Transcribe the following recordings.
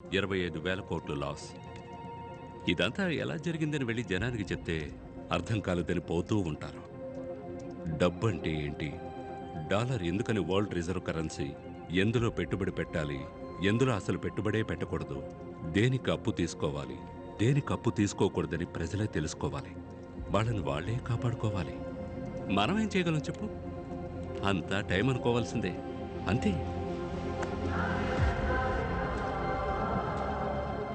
25,000 కోట్లు లాస్. ఇదంతా ఎలా జరిగిందని వెళ్ళి జనానికి చెప్తే అర్థం కాలేదని పోతూ ఉంటారు. డబ్బంటే ఏంటి, డాలర్ ఎందుకని వరల్డ్ రిజర్వ్ కరెన్సీ, ఎందులో పెట్టుబడి పెట్టాలి, ఎందులో అసలు పెట్టుబడే పెట్టకూడదు, దేనికి అప్పు తీసుకోవాలి, దేనికి అప్పు తీసుకోకూడదని ప్రజలే తెలుసుకోవాలి. వాళ్ళని వాళ్లే కాపాడుకోవాలి. మనమేం చేయగలం చెప్పు? అంతా టైం అనుకోవాల్సిందే, అంతే.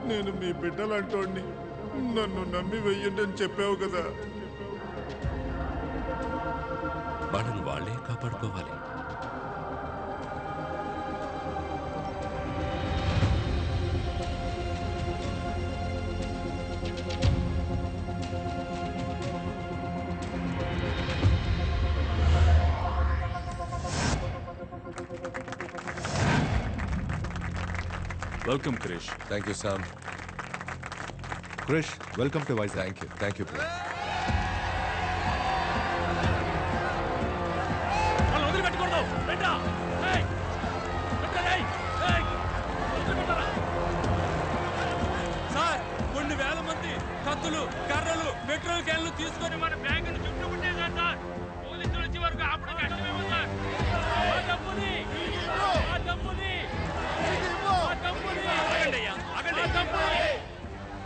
నేను మీ బిడ్డలంటోడిని, నన్ను నమ్మి వెయ్యండి అని చెప్పావు కదా. వాళ్ళని వాళ్లే కాపాడుకోవాలి. Welcome, Krish. Thank you, Sam. Krish, welcome to Vizag. Thank you. Sir, కొన్ని వేల మంది కత్తులు, కర్రలు, పెట్రోల్ క్యాన్లు తీసుకొని మన బ్యాంకును చుట్టుకుంటేశారు సార్. పోలీసులు వచ్చే వరకు ఆపడం కష్టమేమో సార్. ఆ డబ్బుని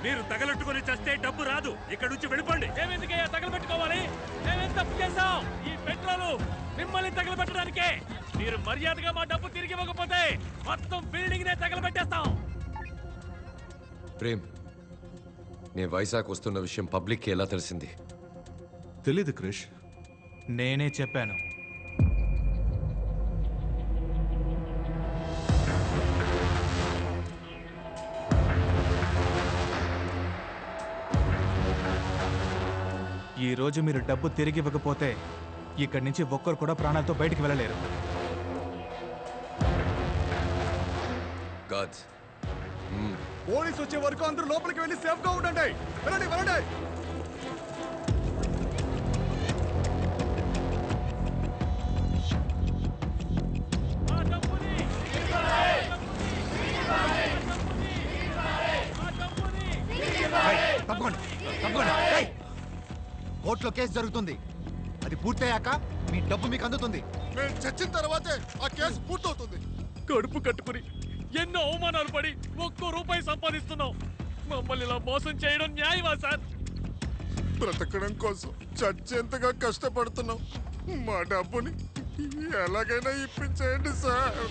మీరు తగలెట్టుకుని చస్తే డబ్బు రాదు. ఇక్కడ నుంచి వెళ్ళిపోండి. మేమెందుకయ్యా తగలబెట్టుకోవాలి? మేమేం తప్పు చేశాం? ఈ పెట్రోలు మిమ్మల్ని తగలబెట్టడానికే. మీరు మర్యాదగా మా డబ్బు తిరిగి ఇవ్వకపోతే మొత్తం బిల్డింగ్ నే తగలబెట్టేస్తాం. ప్రేమ్, నేను వైజాగ్ వస్తున్న విషయం పబ్లిక్కి ఎలా తెలిసింది? తెలీదు క్రిష్, నేనే చెప్పాను. ఈ రోజు మీరు డబ్బు తిరిగి ఇవ్వకపోతే ఇక్కడి నుంచి ఒక్కరు కూడా ప్రాణాలతో బయటికి వెళ్ళలేరు. గాడ్స్, పోలీసు వచ్చే వరకు అందరూ లోపలికి వెళ్ళి సేఫ్ గా ఉండండి. వెళ్ళండి వెళ్ళండి. తప్పకుండా తప్పకుండా. కోర్టులో కేసు జరుగుతుంది. అది పూర్తయ్యాక మీ డబ్బు మీకు అందుతుంది. మేము చచ్చిన తర్వాతే ఆ కేసు పూర్తవుతుంది. కడుపు కట్టుకుని ఎన్నో అవమానాలు పడి ₹1 సంపాదిస్తున్నాం. మమ్మల్ని ఇలా మోసం చేయడం న్యాయమా సార్? బ్రతకడం కోసం చచ్చేంతగా కష్టపడుతున్నాం. మా డబ్బుని ఎలాగైనా ఇప్పించేయండి సార్.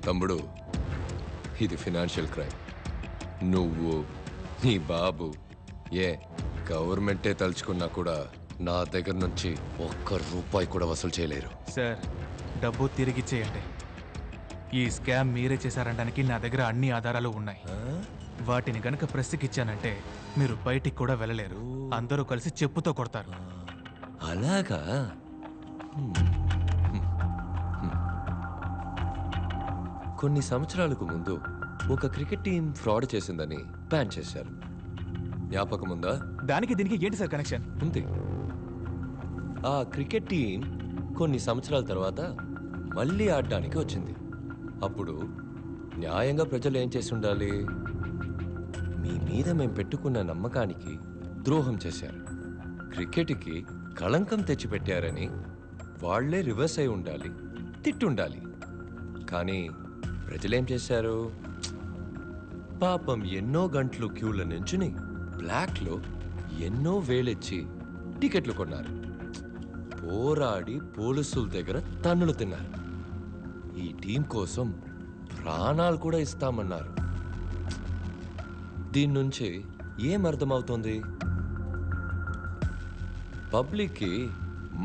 తమ్ముడు, ఇది ఫినాన్షియల్ క్రైమ్. నువ్వు, నీ బాబు, గవర్నమెంటే తలుచుకున్నా కూడా నా దగ్గర నుంచి ₹1 కూడా వసూలు చేయలేరు. సార్, డబ్బు తిరిగిచ్చేయండి. ఈ స్కామ్ మీరే చేశారనడానికి నా దగ్గర అన్ని ఆధారాలు ఉన్నాయి. వాటిని గనక ప్రెస్కి మీరు బయటికి కూడా వెళ్ళలేరు. అందరూ కలిసి చెప్పుతో కొడతారు. అలాగా? కొన్ని సంవత్సరాలకు ముందు ఒక క్రికెట్ టీం ఫ్రాడ్ చేసిందని బ్యాన్ చేశారు. జ్ఞాపకం ఉందా? దానికి దీనికి ఏంటి సార్ కనెక్షన్? ఉంది. ఆ క్రికెట్ టీం కొన్ని సంవత్సరాల తర్వాత మళ్ళీ ఆడడానికి వచ్చింది. అప్పుడు న్యాయంగా ప్రజలు ఏం చేసి ఉండాలి? మీ మీద మేము పెట్టుకున్న నమ్మకానికి ద్రోహం చేశారు, క్రికెట్కి కళంకం తెచ్చిపెట్టారని వాళ్లే రివర్స్ అయి ఉండాలి, తిట్టుండాలి. కానీ ప్రజలేం చేశారు? పాపం ఎన్నో గంటలు క్యూల నుంచుని బ్లాక్లో ఎన్నో వేలెచ్చి టికెట్లు కొన్నారు. పోరాడి పోలీసుల దగ్గర తన్నులు తిన్నారు. ఈ టీం కోసం ప్రాణాలు కూడా ఇస్తామన్నారు. దీని నుంచి ఏం అర్థమవుతుంది? పబ్లిక్కి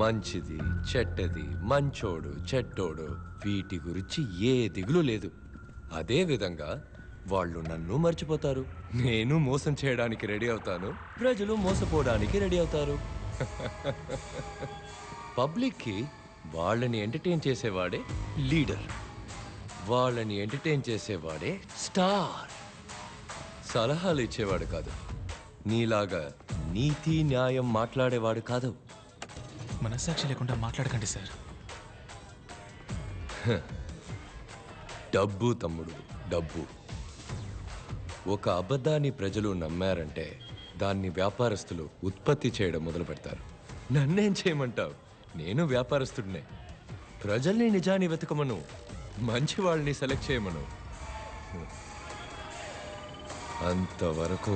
మంచిది, చెడ్డది, మంచోడు, చెడ్డోడు వీటి గురించి ఏ దిగులు లేదు. అదే విధంగా వాళ్ళు నన్ను మర్చిపోతారు. నేను మోసం చేయడానికి రెడీ అవుతాను, ప్రజలు మోసపోవడానికి రెడీ అవుతారు. పబ్లిక్కి వాళ్ళని ఎంటర్టైన్ చేసేవాడే లీడర్, వాళ్ళని ఎంటర్టైన్ చేసేవాడే స్టార్. సలహాలు ఇచ్చేవాడు కాదు, నీలాగా నీతి న్యాయం మాట్లాడేవాడు కాదు. మనస్సాక్షి లేకుండా మాట్లాడకండి సార్. డబ్బు తమ్ముడు, డబ్బు. ఒక అబద్ధాన్ని ప్రజలు నమ్మారంటే దాన్ని వ్యాపారస్తులు ఉత్పత్తి చేయడం మొదలు పెడతారు. నన్నేం చేయమంటావు? నేను వ్యాపారస్తుడినే. ప్రజల్ని నిజాన్ని వెతకమను, మంచి వాళ్ళని సెలెక్ట్ చేయమను. అంతవరకు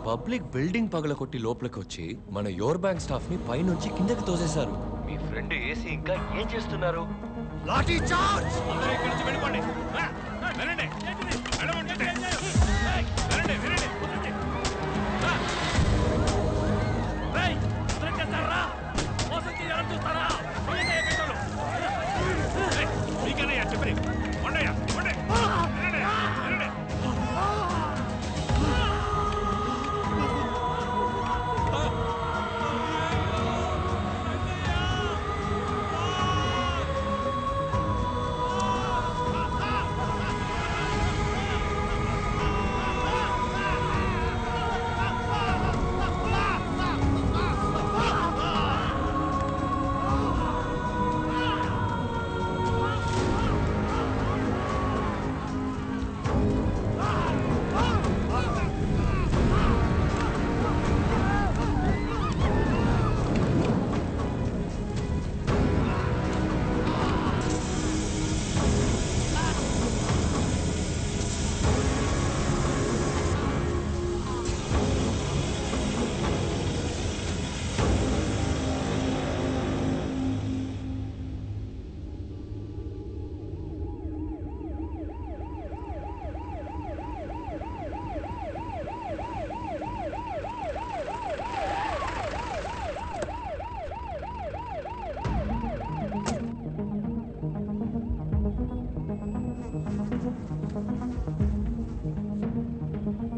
పబ్లిక్ బిల్డింగ్ పగలకొట్టి లోపలికి వచ్చి మన యోర్ బ్యాంక్ స్టాఫ్ ని పైనుంచి కిందకి తోసేశారు. మీ ఫ్రెండ్ ఏసీ ఇంకా ఏం చేస్తున్నారు? లాఠీ చార్జ్! అందరూ ఇక్కడి నుంచి వెళ్ళిపోండి. వెళ్ళండి. వెళ్ళండి. వెళ్ళండి. మోసం చేయాలని చూస్తారా? మీకన్నయ్యా చెప్పి ఉండయ్యా ఉండే. వెళ్ళండి. వెళ్ళండి.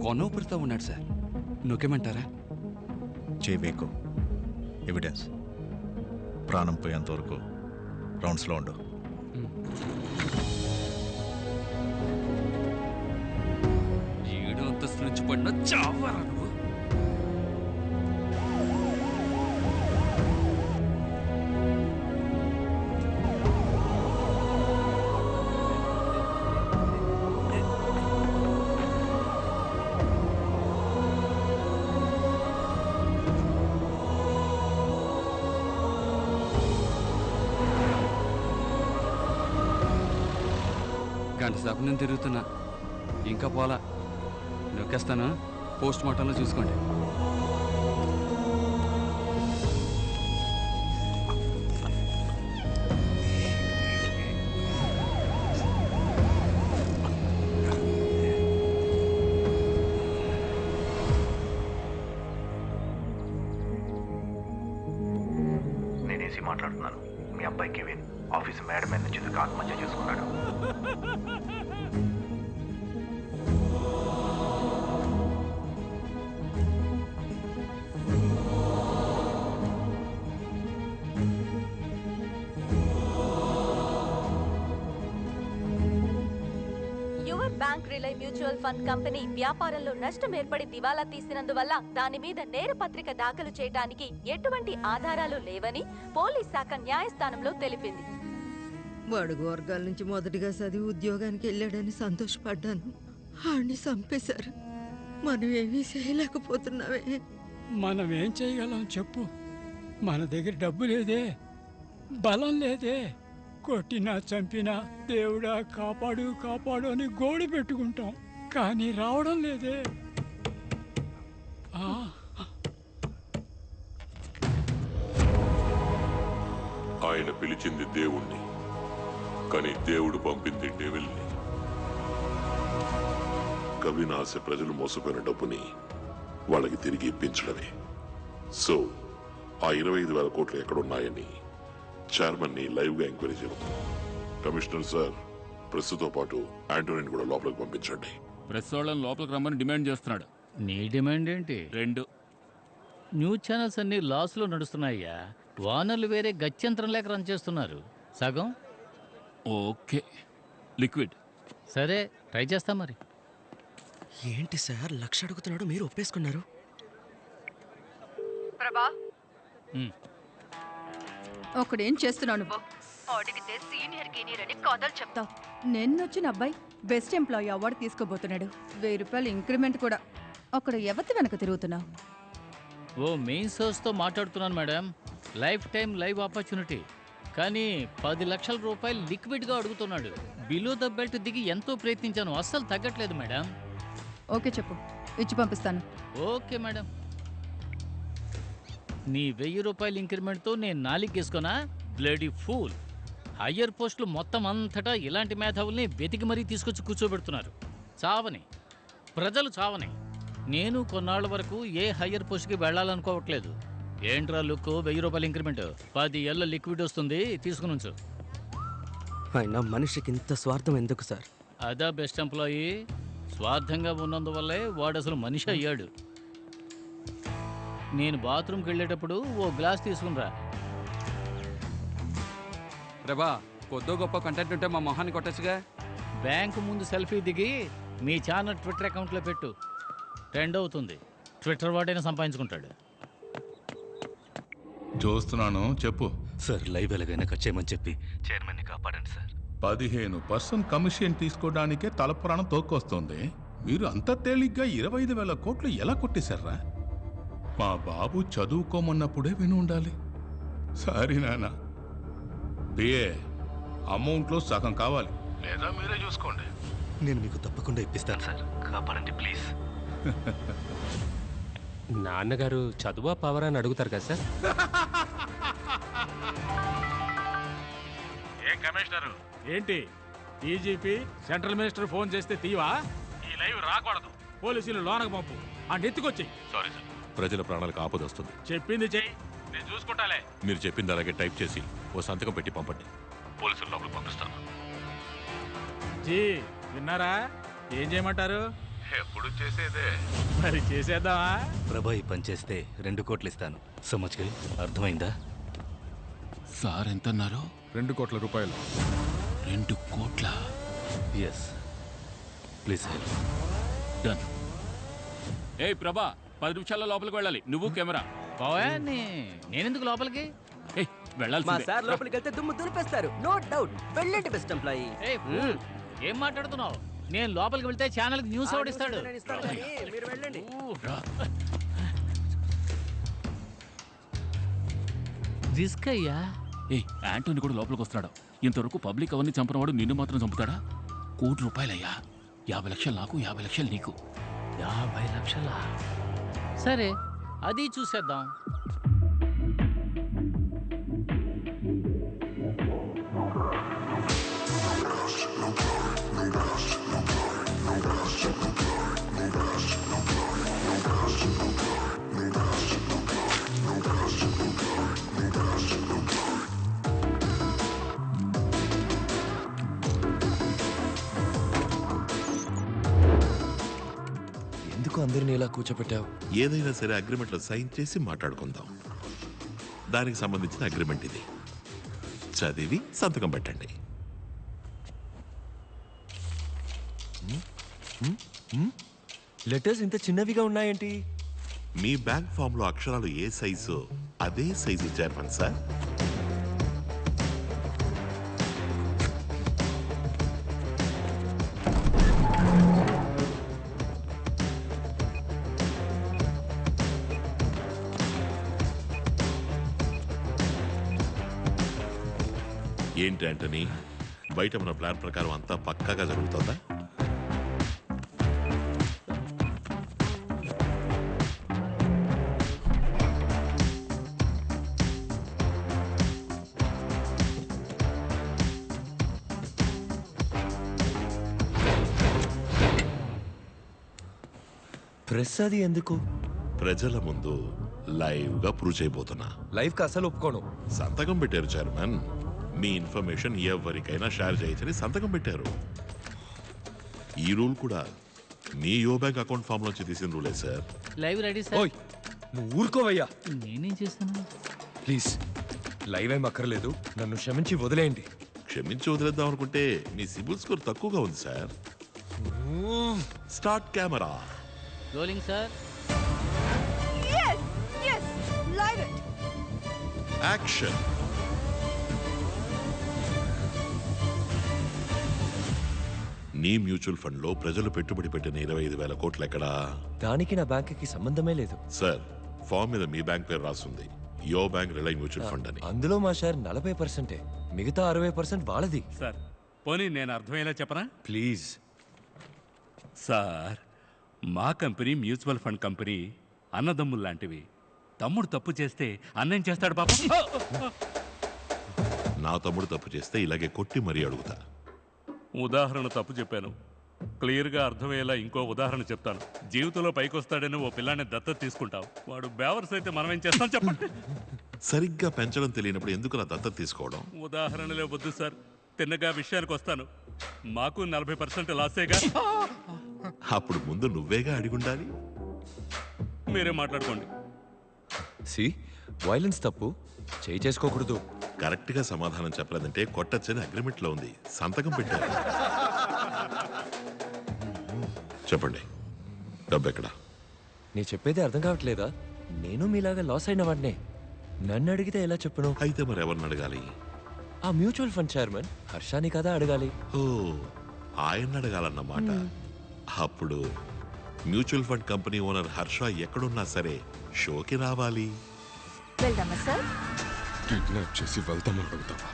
కొనూపిరితో ఉన్నాడు సార్. నొక్కేమంటారా? చేయబేకు ఎవిడెన్స్ ప్రాణం పోయేంత వరకు రౌండ్స్లో ఉండు. ఏడు అంతస్తు నుంచి పడిన చావరా నువ్వు. గంట సేపు నేను తిరుగుతున్నా, ఇంకా పోలా. నొక్కేస్తాను, పోస్ట్ మార్టంలో చూసుకోండి. నేనేసి మాట్లాడుతున్నాను. మీ అబ్బాయి కెవిన్ ఆఫీస్ మేడం మీద నుంచి ఆత్మహత్య చేసుకున్నాడు. Your bank rely mutual fund company వ్యాపారంలో నష్టం ఏర్పడి దివాలా తీసినందువల్ల దాని మీద నేరపత్రిక దాఖలు చేయడానికి ఎటువంటి ఆధారాలు లేవని పోలీస్ శాఖ న్యాయస్థానంలో తెలిపింది. బడుగు వర్గాల నుంచి మొదటిగా చదివి ఉద్యోగానికి వెళ్ళాడని సంతోషపడ్డాను. ఆడిని చంపేశారు. మనం ఏమీ చేయలేకపోతున్నావే. మనం ఏం చేయగలం చెప్పు? మన దగ్గర డబ్బు లేదే, బలం లేదే. కొట్టినా చంపినా దేవుడా కాపాడు కాపాడు అని గోడు పెట్టుకుంటాం, కానీ రావడం లేదే. ఆయన పిలిచింది దేవుణ్ణి, కానీ దేవుడు పంపింది డెవిల్ని. కవినాశ ప్రజలు మోసపోయిన డబ్బుని వాళ్ళకి తిరిగి ఇప్పించడమే. సో ఆ 25,000 కోట్లు ఎక్కడున్నాయని చైర్మన్ ని లైవ్ గా ఎంక్వైరీ చేయడం. కమిషనర్ సార్, ప్రెస్ తో పాటు ఆంటోనీని కూడా లోపలికి పంపించండి. ప్రెస్ వాళ్ళని లోపలికి రమ్మని డిమాండ్ చేస్తున్నాడు. నీ డిమాండ్ ఏంటి? 2 న్యూస్ ఛానల్స్ అన్ని లాస్ లో నడుస్తున్నాయ్యా. వానర్లు వేరే గత్యంతరం లేక రన్ చేస్తున్నారు. సగం ఓకే లిక్విడ్. సరే ట్రై చేస్తాం మరి. ఏంటి సార్ 1,00,000 అడుగుతున్నాడు, మీరు ఒప్పేసుకున్నారు? ప్రభా ఒకడేం చేస్తున్నావు నువ్వు? అడిగితే సీనియర్ గీనియర్ అని కథలు చెప్తావు. నిన్నొచ్చిన అబ్బాయి బెస్ట్ ఎంప్లాయీ అవార్డు తీసుకోబోతున్నాడు. 1000 రూపాయలు ఇంక్రిమెంట్ కూడా. అక్కడ ఎవరి వెనక తిరుగుతున్నావు? ఓ మెయిన్ సోర్స్తో మాట్లాడుతున్నాను madam. Life time live opportunity. కానీ 10 లక్షల రూపాయలు లిక్విడ్గా అడుగుతున్నాడు. బిలో ద బెల్ట్ దిగి ఎంతో ప్రయత్నించాను, అస్సలు తగ్గట్లేదు మేడం. ఓకే చెప్పు, ఇచ్చి పంపిస్తాను. Okay madam. నీ 1000 రూపాయల ఇంక్రిమెంట్తో నేను 4 గేసుకున్నా? Bloody fool. హయ్యర్ పోస్టులు మొత్తం అంతటా ఇలాంటి మేధావుల్ని వెతికి మరీ తీసుకొచ్చి కూర్చోబెడుతున్నారు. చావని ప్రజలు చావని. నేను కొన్నాళ్ళ వరకు ఏ హయ్యర్ పోస్ట్కి వెళ్ళాలనుకోవట్లేదు. ఏంట్రా లుక్, 1000 రూపాయల ఇంక్రిమెంట్, 10 ఏళ్ళ లిక్విడ్ వస్తుంది, తీసుకుని ఉంచు. అయినా మనిషికి ఇంత స్వార్థం ఎందుకు సార్? అదా బెస్ట్ ఎంప్లాయీ. స్వార్థంగా ఉన్నందువల్లే వాడు అసలు మనిషి అయ్యాడు. నేను బాత్రూమ్కి వెళ్ళేటప్పుడు ఓ గ్లాస్ తీసుకునిరా. ప్రభా కొద్దో గొప్ప కంటెంట్ ఉంటే మా మొహాన్ని కొట్టచ్చుగా. బ్యాంకు ముందు సెల్ఫీ దిగి మీ ఛానల్ ట్విట్టర్ అకౌంట్లో పెట్టు. ట్రెండ్ అవుతుంది. ట్విట్టర్ వాడైనా సంపాదించుకుంటాడు. చూస్తున్నాను, చెప్పు సార్. లైవ్ ఎలాగైనా కట్ చేయమని చెప్పి చైర్మన్ని కాపాడండి సార్. 15% కమిషన్ తీసుకోవడానికే తలపురాణం తోక్కొస్తుంది. మీరు అంత తేలిగ్గా 25,000 కోట్లు ఎలా కొట్టేశారా? మా బాబు చదువుకోమన్నప్పుడే విని ఉండాలి. సారీ నాన్న, బిఏ అమౌంట్లో సగం కావాలి, లేదా మీరే చూసుకోండి. నేను మీకు తప్పకుండా ఇప్పిస్తాను సార్, కాపాడండి ప్లీజ్. నాన్నగారు చదువా పవర్ అని అడుగుతారు కదా సార్. ఏ కమిషనరు ఏంటి డీజీపీ సెంట్రల్ మినిస్టర్ ఫోన్ చేస్తే తీవా? ఈ లైవ్ రాకూడదు. పోలీసులు లోనకు పంపు, ఆ నెత్తుకొచ్చి. సారీ సార్, ప్రజల ప్రాణాలకు ఆపద వస్తుంది. చెప్పింది చెయ్యి, నేను చూసుకుంటాలే. మీరు చెప్పింది అలాగే టైప్ చేసి ఓ సంతకం పెట్టి పంపండి. పోలీసులు లోపలికి పంపిస్తాను. జీ విన్నారా? ఏం చేయమంటారు? ఎప్పుడు చేసేదే. మరి చేసేద్దామా? ప్రభా ఈ పని చేస్తే 2 కోట్లు ఇస్తాను. సమజ్గా అర్థమైందా? సార్ ఎంత అన్నారు? 2 కోట్ల రూపాయలు. 2 కోట్ల? Yes please help. డన్. ఏ ప్రభా 10 నిమిషాల్లో లోపలికి వెళ్ళాలి. నువ్వు కెమెరా. నేనెందుకు లోపలికి వెళ్ళాలి? మా సార్ లోపలికి వెళ్తే దుమ్ము దులిపేస్తారు, నో డౌట్. వెళ్ళండి బెస్ట్ ఎంప్లాయీ. ఏం మాట్లాడుతున్నావు? నేను లోపలికి వెళ్తే ఛానల్కి న్యూస్ ఓడిస్తాడు. మీరు వెళ్ళండి. రిస్క్ అయ్యా. ఏ యాంటోని కూడా లోపలికి వస్తున్నాడు. ఇంతవరకు పబ్లిక్ అవన్నీ చంపినవాడు నిన్ను మాత్రం చంపుతాడా? ₹1 కోటి అయ్యా. 50 లక్షలు నాకు, 50 లక్షలు నీకు. 50 లక్షలా? సరే అది చూసేద్దాం. ఎందుకు అందరినీ ఇలా కూర్చోపెట్టావు? ఏదైనా సరే అగ్రిమెంట్లో సైన్ చేసి మాట్లాడుకుందాం. దానికి సంబంధించిన అగ్రిమెంట్ ఇది. చదివి సంతకం పెట్టండి. లెటర్స్ ఇంత చిన్నవిగా ఉన్నాయేంటి? మీ బ్యాంక్ ఫామ్ లో అక్షరాలు ఏ సైజు అదే సైజు చైర్మన్ సార్. ఏంటి ఆంటనీ, బయట మన ప్లాన్ ప్రకారం అంతా పక్కాగా జరుగుతుందా? ప్రెస్ అది ఎందుకు? ప్రజల ముందు లైవ్ గా ప్రూవ్ చేయబోతున్నా. లైవ్ కి అసలు ఒప్పుకోను. సంతకం పెట్టారు చైర్మన్. మీ ఇన్ఫర్మేషన్ ఎవరికైనా షేర్ చేయొచ్చని సంతకం పెట్టారు. ఈ రూల్ కూడా మీ యో బ్యాంక్ అకౌంట్ ఫామ్ నుంచి తీసిన రూలే సార్. Live ready sir. నువ్వు ఊరుకోవయ్యా. నేనేం చేస్తాను? ప్లీజ్ లైవ్ ఏం అక్కర్లేదు, నన్ను క్షమించి వదిలేయండి. క్షమించి వదిలేద్దాం అనుకుంటే మీ సిబిల్ స్కోర్ తక్కువగా ఉంది sir. Start camera. Rolling sir. Action. నీ మ్యూచువల్ ఫండ్ లో ప్రజలు పెట్టుబడి పెట్టిన 25,000 కోట్లు ఎక్కడా? దానికి నా బ్యాంకుకి సంబంధమే లేదు సార్. ఫామ్ మీద మీ బ్యాంక్ పేరు రాస్తుంది, యో బ్యాంక్ రిలై మ్యూచువల్ ఫండ్ అని. అందులో మా షేర్ 40%, మిగతా 60% వాళ్ళది. సార్ పోనీ నేను అర్థమయ్యేలా చెప్పనా? ప్లీజ్ సార్, మా కంపెనీ మ్యూచువల్ ఫండ్ కంపెనీ అన్నదమ్ములు లాంటివి. తమ్ముడు తప్పు చేస్తే అన్నేం చేస్తాడు పాప? నా తమ్ముడు తప్పు చేస్తే ఇలాగే కొట్టి మరీ అడుగుతా. ఉదాహరణ తప్పు చెప్పాను, క్లియర్గా అర్థమయ్యేలా ఇంకో ఉదాహరణ చెప్తాను. జీవితంలో పైకి వస్తాడని ఓ పిల్లాన్ని దత్తత తీసుకుంటావు, వాడు బేవర్స్ అయితే మనం ఏం చేస్తాం చెప్పండి? సరిగ్గా పెంచడం తెలియనప్పుడు ఎందుకు నా దత్తత తీసుకోవడం? ఉదాహరణలే వద్దు సార్, తిన్నగా విషయానికి వస్తాను. మాకు 40% లాసేగా. అప్పుడు ముందు నువ్వేగా అడిగుండాలి. మీరే మాట్లాడుకోండి. సి వైలెన్స్ తప్పు, చేయి చేసుకోకూడదు. కరెక్ట్ గా సమాధానం చెప్పలేదంటే కొట్టచ్చని అగ్రిమెంట్ లో ఉంది, సంతకం పెట్టారు. చెప్పండి, డబ్బు ఎక్కడా? నీ చెప్పేది అర్థం కావట్లేదా? నేను మీలాగా లాస్ అయిన వాడినే. నన్ను అడిగితే ఎలా చెప్పను? అయితే మరి ఎవరిని అడగాలి? ఆ మ్యూచువల్ ఫండ్ చైర్మన్ హర్షాని కదా అడగాలి. ఓ, ఆయన అడగాలన్నమాట. అప్పుడు mutual fund company owner Harsha ఎక్కడున్నా సరే షోకి రావాలి. వెళ్దామా సార్? కిడ్నాప్ చేసి వెళ్తామని అడుగుతావా?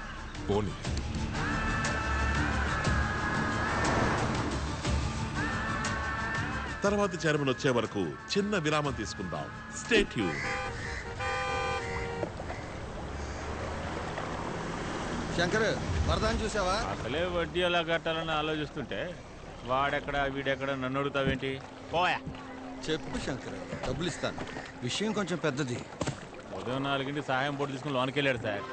పోనీ. తర్వాత చైర్మన్ వచ్చే వరకు చిన్న విరామం తీసుకుందాం. Stay tune. శంకర్, వరదాన్ని చూసావా? అసలే వడ్డీ ఎలా కట్టాలని ఆలోచిస్తుంటే వాడెక్కడ వీడెక్కడ నన్ను అడుగుతావేంటి? పోయా. చెప్పు శంకర్, డబ్బులు ఇస్తాను. విషయం కొంచెం పెద్దది. ఉదయం 4 సహాయం పోటీ తీసుకుని లోనికి వెళ్ళాడు సార్.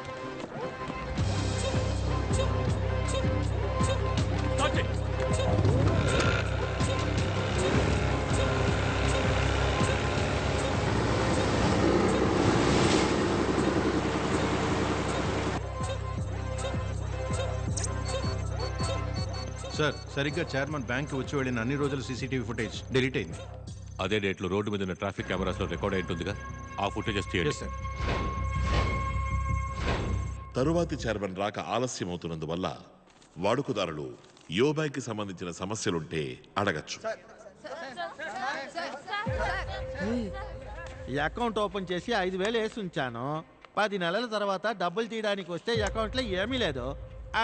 సార్, సరిగ్గా చైర్మన్ బ్యాంక్ వచ్చి వెళ్ళిన అన్ని రోజుల సీసీటీవీ ఫుటేజ్ డిలీట్ అయింది. అదే డేట్లో రోడ్డు మీద ఉన్న ట్రాఫిక్ కెమెరాస్లో రికార్డ్ అయి ఉంటుందిగా, ఆ ఫుటేజెస్ తీయండి సార్. తరువాతి చైర్మన్ రాక ఆలస్యం అవుతున్నందువల్ల వాడుకదారులు యో బ్యాంక్ కి సంబంధించిన సమస్యలుంటే అడగచ్చు. ఈ అకౌంట్ ఓపెన్ చేసి 5,000 వేసి ఉంచాను. 10 నెలల తర్వాత డబ్బులు తీయడానికి వస్తే అకౌంట్లో ఏమీ లేదు.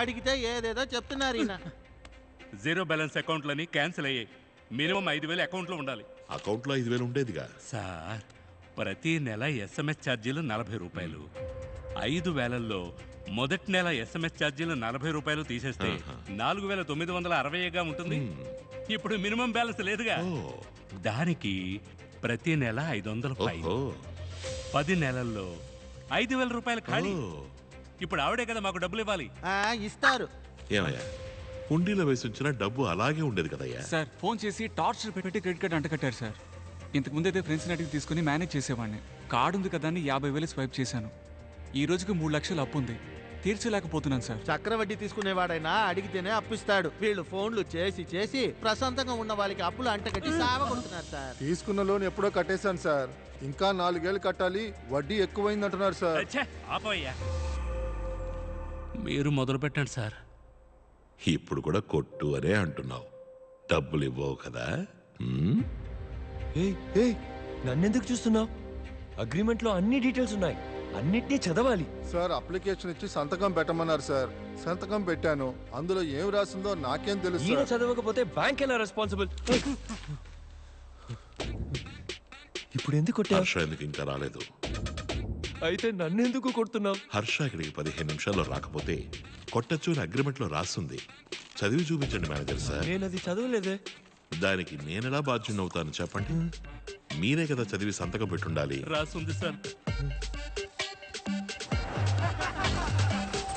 అడిగితే ఏదేదో చెప్తున్నారు ఈయన. జీరో బ్యాలెన్స్ అకౌంట్లని క్యాన్సిల్ అయ్యాయి. మినిమం 5,000 అకౌంట్లో ఉండాలి. అకౌంట్లో 5,000 ఉండేదిగా సార్. ప్రతి నెల SMS ఛార్జీలు 40 రూపాయలు. 5,000లో మొదటి నెల SMS ఛార్జీలు 40 రూపాయలు తీసేస్తే 4,960గా ఉంటుంది. ఇప్పుడు మినిమం బ్యాలెన్స్ లేదుగా, దానికి ప్రతి నెల 500 ఫైన్. 10 నెలల్లో 5,000 రూపాయలు ఖాళీ. ఇప్పుడు ఆవిడే కదా మాకు డబ్బులు ఇవ్వాలి. ఇస్తారు. ఏమయ్యా, హుండీలో వేసి ఉంచిన డబ్బు అలాగే ఉండేది కదయ్యా. సార్, ఫోన్ చేసి టార్చర్ పెట్టి క్రెడిట్ కార్డ్ అంటకట్టారు సార్. ఇంతకు ముందైతే ఫ్రెండ్స్ అడిగి తీసుకుని మేనేజ్ చేసేవాడిని. కార్డు ఉంది కదా అని 50,000 స్వైప్ చేశాను. ఈ రోజుకి 3 లక్షలు అప్పు ఉంది, తీర్చలేకపోతున్నాను సార్. చక్రవడ్డీ తీసుకునేవాడైనా అడిగితేనే అప్పిస్తాడు. వీళ్ళు ఫోన్లు చేసి చేసి ప్రశాంతంగా ఉన్న వాళ్ళకి అప్పులు అంటకట్టి సావగొడుతున్నారు సార్. తీసుకున్న లోన్ ఎప్పుడో కట్టేశాను సార్. ఇంకా 4 ఏళ్ళు కట్టాలి, వడ్డీ ఎక్కువైంది అంటున్నారు సార్. మీరు మొదలు పెట్టండి సార్. ఇప్పుడు కూడా కొట్టు అనే అంటున్నావు, డబ్బులు ఇవ్వవు కదా? నన్నెందుకు చూస్తున్నావు? అగ్రిమెంట్ లో అన్ని డీటెయిల్స్ ఉన్నాయి, అన్నిటినీ చదవాలి. సార్, అప్లికేషన్ ఇచ్చి సంతకం పెట్టమన్నారు సార్. సంతకం పెట్టాను, అందులో ఏం రాసిందో నాకేం తెలుసు. చదవకపోతే బ్యాంక్ ఎలా రెస్పాన్సిబుల్? ఇప్పుడు ఎందుకు హర్ష ఎందుకు ఇంకా రాలేదు? అయితే నన్నెందుకు కొడుతున్నావు? హర్ష ఇక్కడికి 15 నిమిషాల్లో రాకపోతే కొట్టచ్చు అని అగ్రిమెంట్ లో రాస్తుంది. చదివి చూపించండి మేనేజర్ సార్. నేను అది చదవలేదే. దానికి నేనెలా బాధ్యుని అవుతాను చెప్పండి? మీరే కదా చదివి సంతకం పెట్టుండాలి. రాసుంది సార్.